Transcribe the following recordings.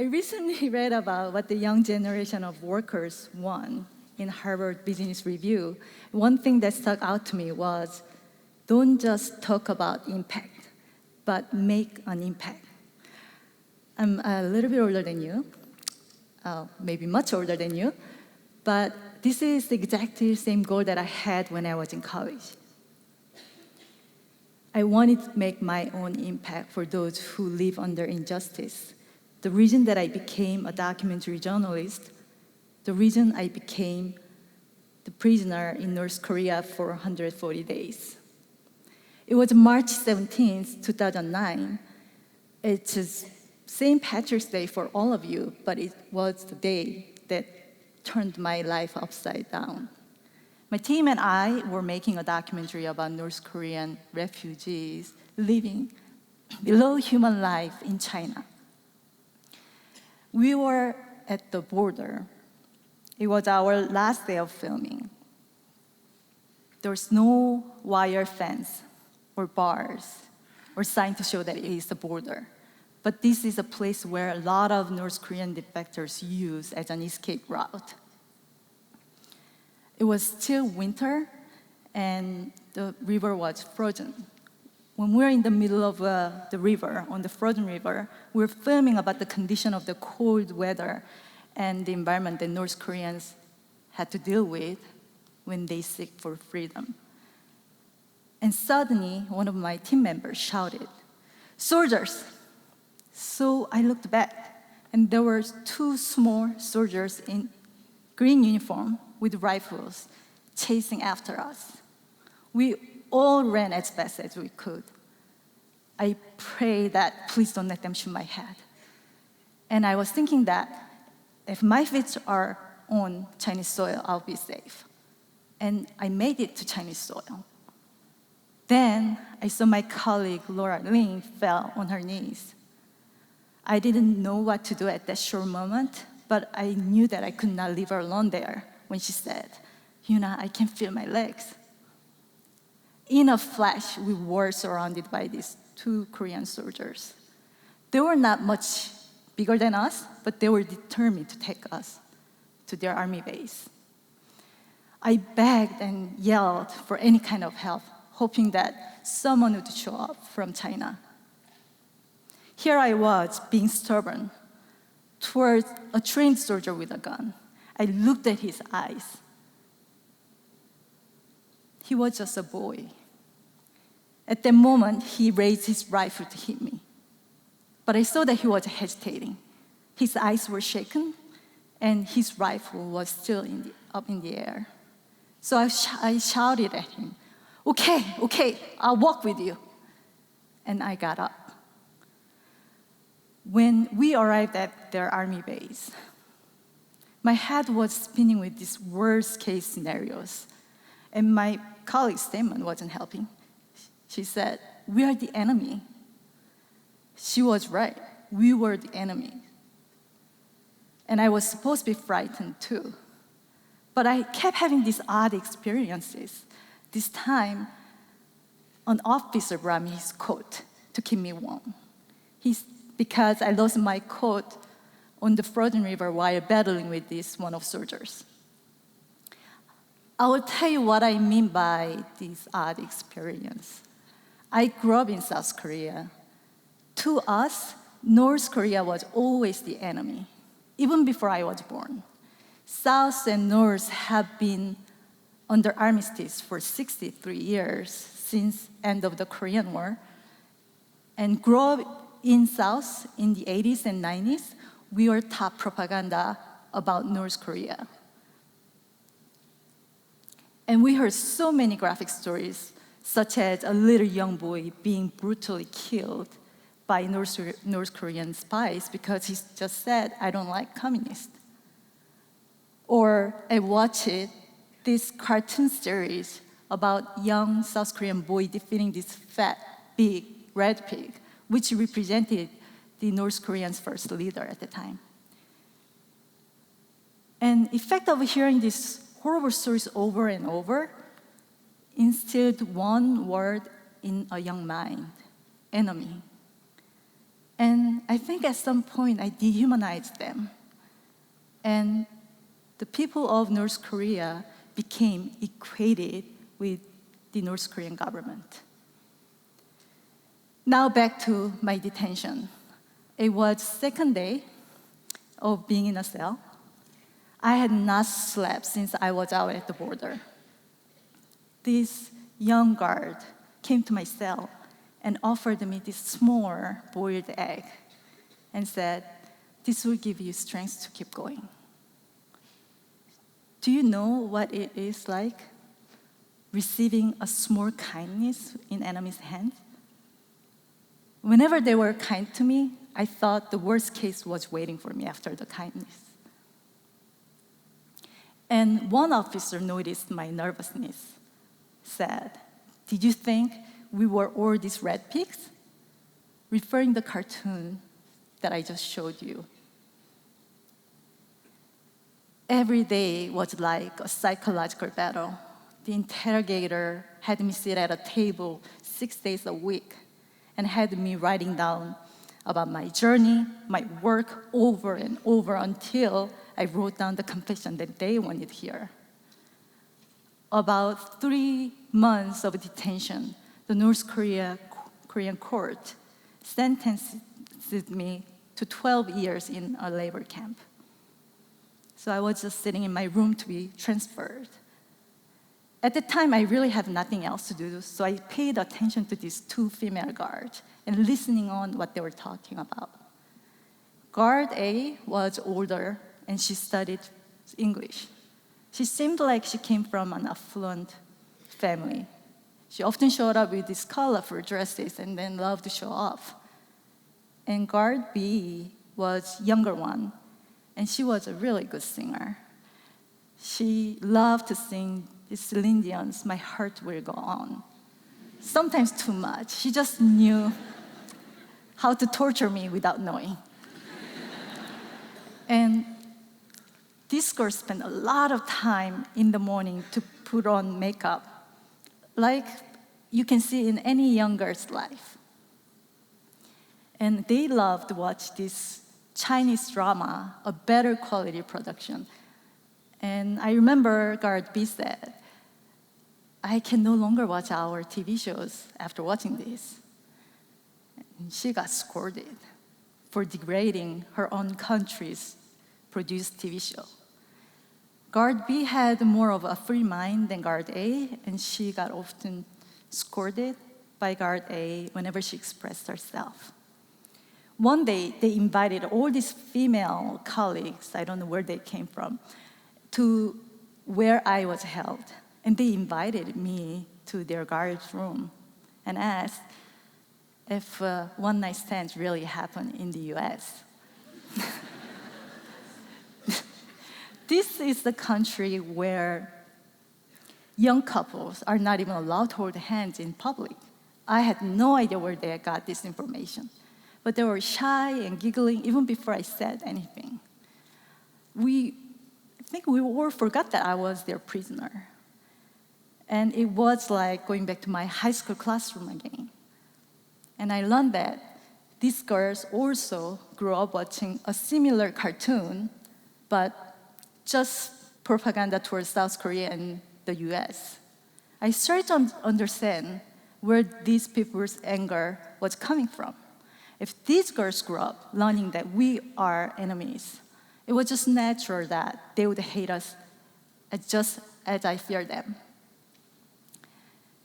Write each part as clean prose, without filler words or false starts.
I recently read about what the young generation of workers want in Harvard Business Review. One thing that stuck out to me was, don't just talk about impact, but make an impact. I'm a little bit older than you, maybe much older than you, but this is the exactly same goal that I had when I was in college. I wanted to make my own impact for those who live under injustice. The reason that I became a documentary journalist, the reason I became the prisoner in North Korea for 140 days. It was March 17th, 2009. It's just St. Patrick's Day for all of you, but it was the day that turned my life upside down. My team and I were making a documentary about North Korean refugees living below human life in China. We were at the border. It was our last day of filming. There was no wire fence or bars or sign to show that it is the border. But this is a place where a lot of North Korean defectors use as an escape route. It was still winter, and the river was frozen. When we were in the middle of the river, on the frozen river, we were filming about the condition of the cold weather and the environment that North Koreans had to deal with when they seek for freedom. And suddenly, one of my team members shouted, "Soldiers!" So I looked back, and there were two small soldiers in green uniform with rifles chasing after us. We all ran as fast as we could. I prayed that please don't let them shoot my head. And I was thinking that if my feet are on Chinese soil, I'll be safe. And I made it to Chinese soil. Then I saw my colleague, Euna Lee, fell on her knees. I didn't know what to do at that short moment, but I knew that I could not leave her alone there when she said, "Euna, I can feel my legs." In a flash, we were surrounded by these two Korean soldiers. They were not much bigger than us, but they were determined to take us to their army base. I begged and yelled for any kind of help, hoping that someone would show up from China. Here I was, being stubborn, towards a trained soldier with a gun. I looked at his eyes. He was just a boy. At that moment, he raised his rifle to hit me. But I saw that he was hesitating. His eyes were shaken, and his rifle was still up in the air. So I shouted at him, okay, I'll walk with you. And I got up. When we arrived at their army base, my head was spinning with these worst-case scenarios, and my colleague's statement wasn't helping. She said, "We are the enemy." She was right. We were the enemy. And I was supposed to be frightened too. But I kept having these odd experiences. This time, an officer brought me his coat to keep me warm. Because I lost my coat on the frozen river while battling with this one of soldiers. I will tell you what I mean by this odd experience. I grew up in South Korea. To us, North Korea was always the enemy, even before I was born. South and North have been under armistice for 63 years since end of the Korean War. And grew up in South in the 80s and 90s, we were taught propaganda about North Korea. And we heard so many graphic stories, such as a little young boy being brutally killed by North Korean spies because he just said, "I don't like communists." Or I watched this cartoon series about young South Korean boy defeating this fat, big red pig, which represented the North Koreans' first leader at the time. And the effect of hearing these horrible stories over and over instilled one word in a young mind: enemy. And I think at some point I dehumanized them. And the people of North Korea became equated with the North Korean government. Now back to my detention. It was second day of being in a cell. I had not slept since I was out at the border. This young guard came to my cell and offered me this small boiled egg and said, "This will give you strength to keep going." Do you know what it is like receiving a small kindness in enemy's hands? Whenever they were kind to me, I thought the worst case was waiting for me after the kindness. And one officer noticed my nervousness, said, "Did you think we were all these red pigs?" Referring the cartoon that I just showed you. Every day was like a psychological battle. The interrogator had me sit at a table 6 days a week and had me writing down about my journey, my work over and over until I wrote down the confession that they wanted to hear. About 3 months of detention, the North Korean court sentenced me to 12 years in a labor camp. So I was just sitting in my room to be transferred. At the time, I really had nothing else to do, so I paid attention to these 2 female guards and listening on what they were talking about. Guard A was older, and she studied English. She seemed like she came from an affluent family. She often showed up with these colorful dresses and then loved to show off. And guard B was younger one, and she was a really good singer. She loved to sing the Celine Dion's "My Heart Will Go On." Sometimes too much. She just knew how to torture me without knowing. And this girl spent a lot of time in the morning to put on makeup, like you can see in any young girl's life. And they loved to watch this Chinese drama, a better quality production. And I remember guard B said, "I can no longer watch our TV shows after watching this." And she got scolded for degrading her own country's produced TV show. Guard B had more of a free mind than guard A, and she got often scolded by guard A whenever she expressed herself. One day, they invited all these female colleagues, I don't know where they came from, to where I was held. And they invited me to their guard's room and asked if one-night stands really happen in the US. This is the country where young couples are not even allowed to hold hands in public. I had no idea where they got this information. But they were shy and giggling even before I said anything. I think we all forgot that I was their prisoner. And it was like going back to my high school classroom again. And I learned that these girls also grew up watching a similar cartoon, but just propaganda towards South Korea and the US. I started to understand where these people's anger was coming from. If these girls grew up learning that we are enemies, it was just natural that they would hate us just as I fear them.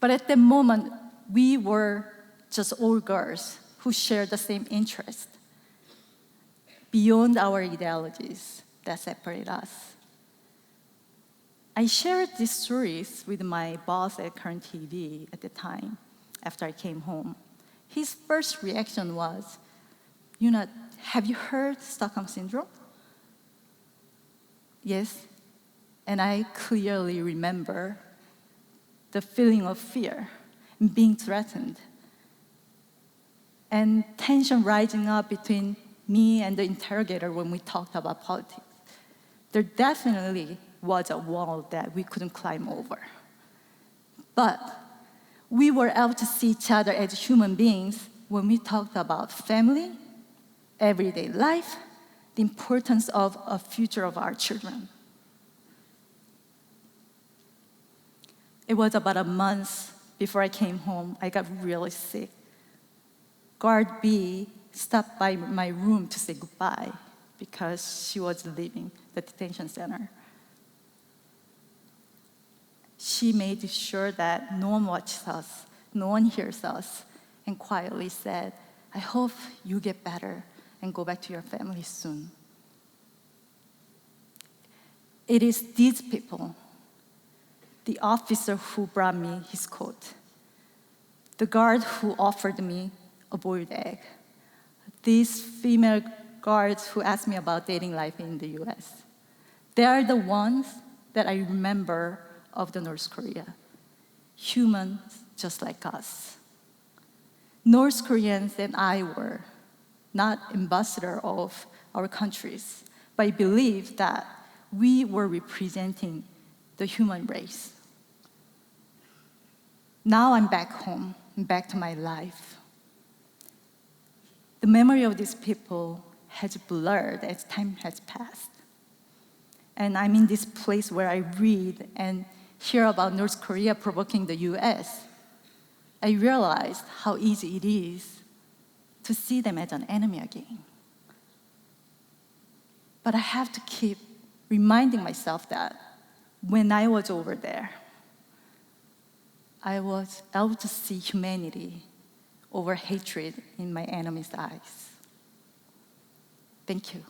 But at that moment, we were just all girls who shared the same interest beyond our ideologies that separate us. I shared these stories with my boss at Current TV at the time after I came home. His first reaction was, "Euna, have you heard Stockholm Syndrome?" Yes, and I clearly remember the feeling of fear and being threatened and tension rising up between me and the interrogator when we talked about politics. There definitely was a wall that we couldn't climb over. But we were able to see each other as human beings when we talked about family everyday life, the importance of a future of our children. It was about a month before I came home, I got really sick. Guard B stopped by my room to say goodbye because she was leaving the detention center. She made sure that no one watches us, no one hears us, and quietly said, I hope you get better and go back to your family soon. It is these people, the officer who brought me his coat, the guard who offered me a boiled egg, these female guards who asked me about dating life in the US. They are the ones that I remember of the North Korea, humans just like us. North Koreans and I were not ambassadors of our countries, but I believe that we were representing the human race. Now I'm back home, back to my life. The memory of these people has blurred as time has passed. And I'm in this place where I read and hear about North Korea provoking the US. I realized how easy it is to see them as an enemy again. But I have to keep reminding myself that when I was over there, I was able to see humanity over hatred in my enemy's eyes. Thank you.